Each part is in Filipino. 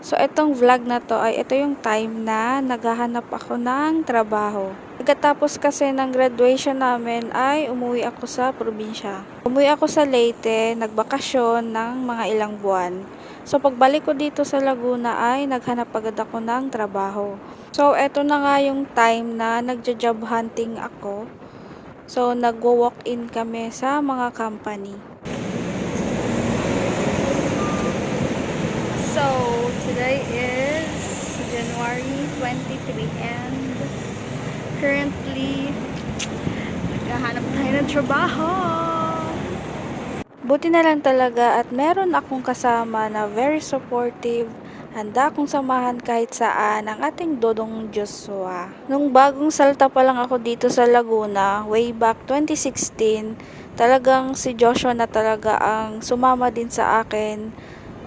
So, itong vlog na to ay ito yung time na naghahanap ako ng trabaho. Pagkatapos kasi ng graduation namin ay umuwi ako sa probinsya. Umuwi ako sa Leyte, nagbakasyon ng mga ilang buwan. So, pagbalik ko dito sa Laguna ay naghanap agad ako ng trabaho. So, eto na nga yung time na nagja-job hunting ako. So, nagwo-walk-in kami sa mga company. So, today is January 23 and currently, naghahanap tayo ng trabaho. Buti na lang talaga at meron akong kasama na very supportive. Handa akong samahan kahit saan ang ating Dodong Joshua. Nung bagong salta pa lang ako dito sa Laguna, way back 2016, talagang si Joshua na talaga ang sumama din sa akin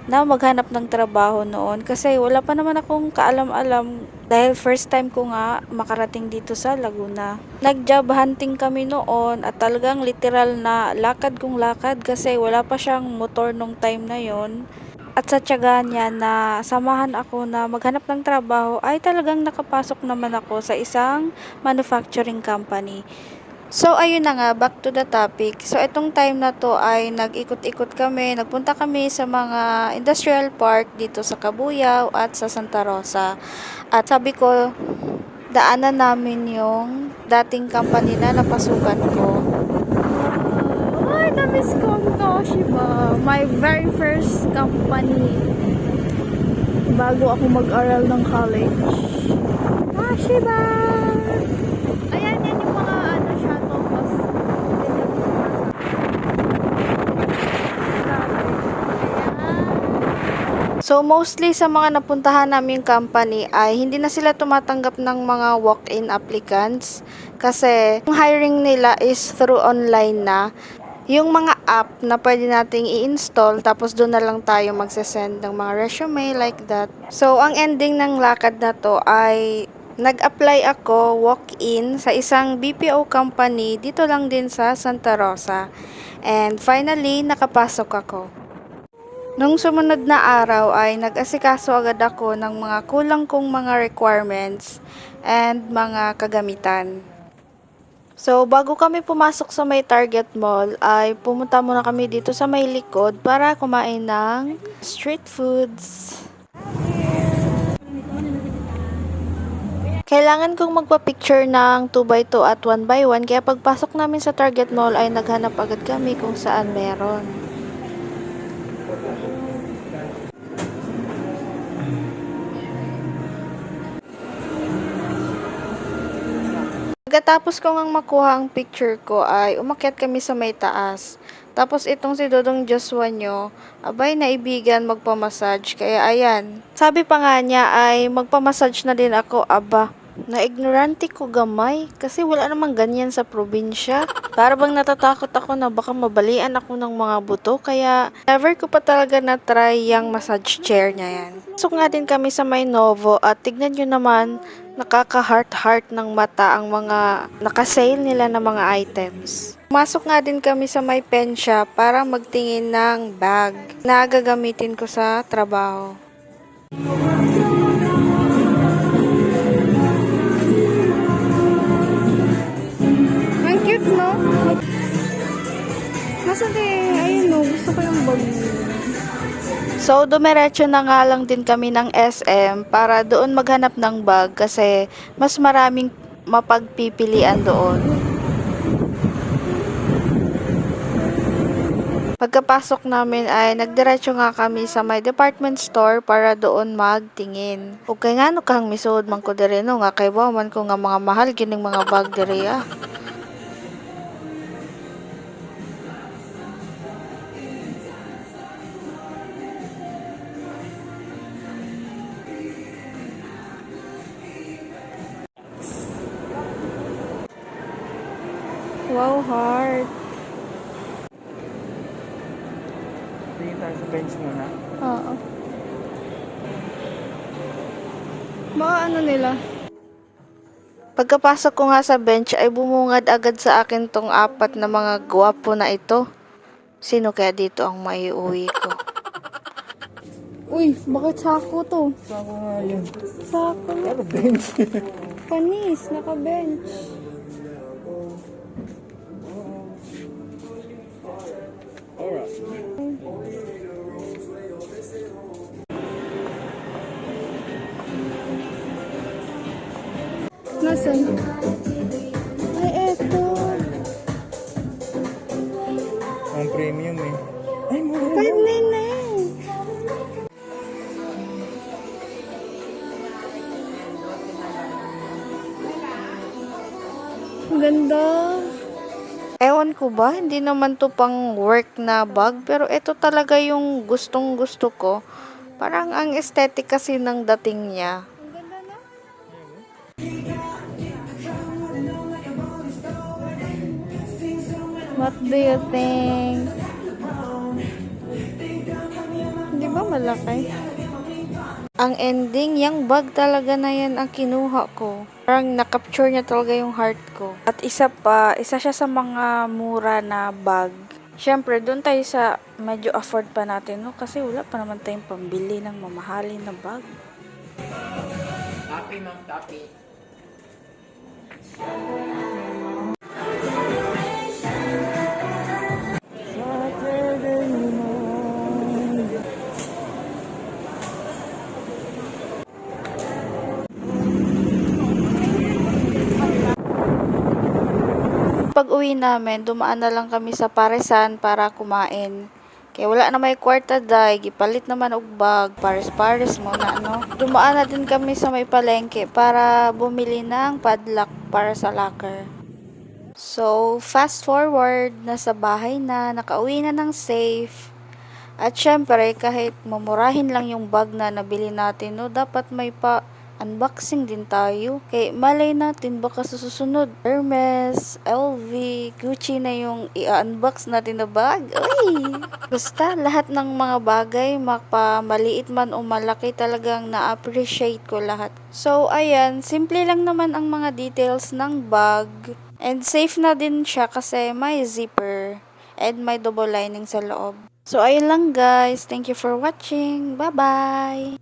na maghanap ng trabaho noon kasi wala pa naman akong kaalam-alam dahil first time ko nga makarating dito sa Laguna. Nag-job hunting kami noon at talagang literal na lakad kong lakad kasi wala pa siyang motor nung time na yon. At sa tiyaga niya na samahan ako na maghanap ng trabaho ay talagang nakapasok naman ako sa isang manufacturing company. So, ayun na nga, back to the topic. So, itong time na to ay nag-ikot-ikot kami, nagpunta kami sa mga industrial park dito sa Cabuyao at sa Santa Rosa. At sabi ko, daanan namin yung dating company na napasukan ko. Ay, na-miss ko ang Toshiba. My very first company bago ako mag-aral ng college. Toshiba! Ayan, yan yung mga shuttle bus. So, mostly sa mga napuntahan naming company ay hindi na sila tumatanggap ng mga walk-in applicants kasi yung hiring nila is through online na. Yung mga app na pwede nating i-install tapos doon na lang tayo magsasend ng mga resume like that. So, ang ending ng lakad na to ay nag-apply ako walk-in sa isang BPO company dito lang din sa Santa Rosa. And finally, nakapasok ako. Nung sumunod na araw ay nag-asikaso agad ako ng mga kulang kong mga requirements and mga kagamitan. So, bago kami pumasok sa may Target Mall, ay pumunta muna kami dito sa may likod para kumain ng street foods. Kailangan kong magpa-picture ng 2x2 at 1x1, kaya pagpasok namin sa Target Mall ay naghanap agad kami kung saan meron. Pagkatapos ko ngang makuha ang picture ko ay umakyat kami sa may taas. Tapos itong si Dodong Joshua nyo, abay naibigan magpamassage. Kaya ayan, sabi pa nga niya ay magpamassage na din ako. Aba, na-ignorante ko gamay kasi wala namang ganyan sa probinsya. Para bang natatakot ako na baka mabalian ako ng mga buto. Kaya never ko pa talaga na-try yung massage chair niya yan. So nga din kami sa may Novo at tignan nyo naman, nakaka-heart-heart ng mata ang mga nakasale nila ng mga items. Pumasok nga din kami sa may pen shop para magtingin ng bag na gagamitin ko sa trabaho. Ang cute, no? Masali, ayun no, gusto ko yung bag. So, dumiretso na nga lang din kami ng SM para doon maghanap ng bag kasi mas maraming mapagpipilian doon. Pagkapasok namin ay nagdiretso nga kami sa may department store para doon magtingin. Okay nga no kang misud man ko dire no nga kay man ko nga mga mahal gining mga bag dire ah. Wow, heart. Tingin tayo sa bench muna. Oo. Mga ano nila? Pagkapasok ko nga sa bench ay bumungad agad sa akin tong apat na mga gwapo na ito. Sino kaya dito ang maiuwi ko? Uy, bakit sako to? Sako nga yun. Sako na. Ano, bench? Panis, naka-bench. Alright. Nasaan? Ay, eto. Ang premium eh. Ay, mura. 599. Ang ganda. Ewan ko ba, hindi naman to pang work na bag, pero ito talaga yung gustong gusto ko. Parang ang aesthetic kasi ng dating niya. Ang ganda na. What do you think? Di ba malaki? Ang ending, yung bag talaga na yan ang kinuha ko. Parang nakapture niya talaga yung heart ko. At isa pa, isa siya sa mga mura na bag. Siyempre, doon tayo sa medyo afford pa natin, no? Kasi wala pa naman tayong pambili ng mamahalin na bag. Tapi, ma'am, tapi. Saturday night. Pag uwi namin, dumaan na lang kami sa Paresan para kumain. Kaya wala na may kwarta day, gipalit naman og bag, pares-pares mo na, no? Dumaan na din kami sa may palengke para bumili ng padlock para sa locker. So, fast forward, nasa bahay na, nakauwi na ng safe. At syempre, kahit mamurahin lang yung bag na nabili natin, no, dapat may unboxing din tayo. Kaya malay natin baka sa susunod, Hermes, LV, Gucci na yung i-unbox natin na bag. Uy! Basta lahat ng mga bagay, maliit man o malaki, talagang na-appreciate ko lahat. So, ayan, simple lang naman ang mga details ng bag. And safe na din siya kasi may zipper and may double lining sa loob. So, ayun lang guys. Thank you for watching. Bye-bye!